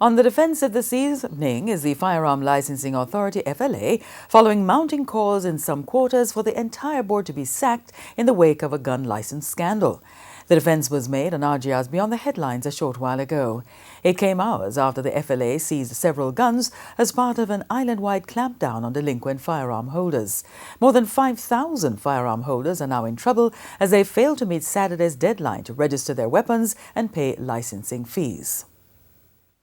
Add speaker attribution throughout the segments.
Speaker 1: On the defensive this evening is the Firearm Licensing Authority, FLA, following mounting calls in some quarters for the entire board to be sacked in the wake of a gun license scandal. The defense was made on RGR's Beyond the Headlines a short while ago. It came hours after the FLA seized several guns as part of an island-wide clampdown on delinquent firearm holders. More than 5,000 firearm holders are now in trouble as they failed to meet Saturday's deadline to register their weapons and pay licensing fees.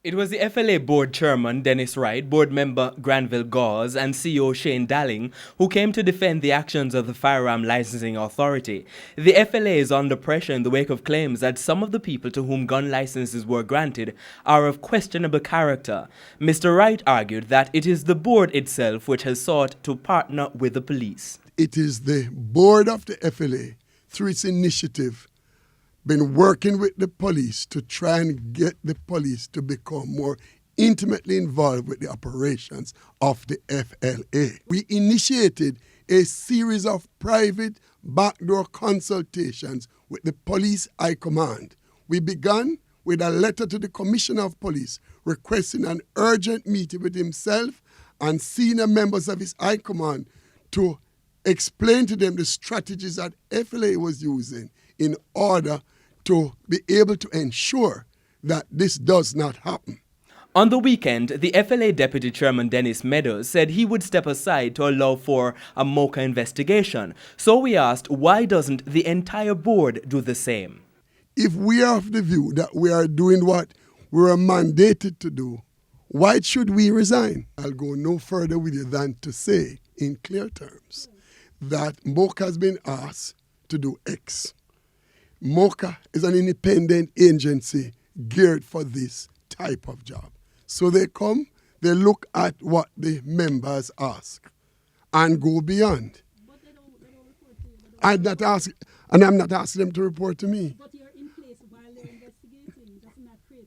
Speaker 2: It was the FLA board chairman Dennis Wright, board member Granville Gause, and CEO Shane Dalling who came to defend the actions of the Firearm Licensing Authority. The FLA is under pressure in the wake of claims that some of the people to whom gun licenses were granted are of questionable character. Mr. Wright argued that it is the board itself which has sought to partner with the police.
Speaker 3: It is the board of the FLA, through its initiative, been working with the police to try and get the police to become more intimately involved with the operations of the FLA. We initiated a series of private backdoor consultations with the police high command. We began with a letter to the Commissioner of Police requesting an urgent meeting with himself and senior members of his high command to explain to them the strategies that FLA was using in order to be able to ensure that this does not happen.
Speaker 2: On the weekend, the FLA Deputy Chairman Dennis Meadows said he would step aside to allow for a MOCA investigation. So we asked, why doesn't the entire board do the same?
Speaker 3: If we are of the view that we are doing what we are mandated to do, why should we resign? I'll go no further with you than to say in clear terms that MOCA has been asked to do X. MOCA is an independent agency geared for this type of job. So they come, they look at what the members ask and go beyond.
Speaker 4: But they don't report to you. I'm
Speaker 3: not asking them to report to me.
Speaker 4: But you're in place while they're investigating. Doesn't that create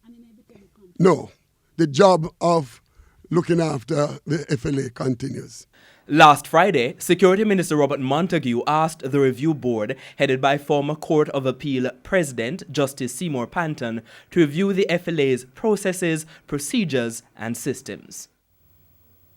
Speaker 4: an inevitable conflict?
Speaker 3: No. The job of looking after the FLA continues.
Speaker 2: Last Friday, Security Minister Robert Montague asked the review board, headed by former Court of Appeal President Justice Seymour Panton, to review the FLA's processes, procedures and systems.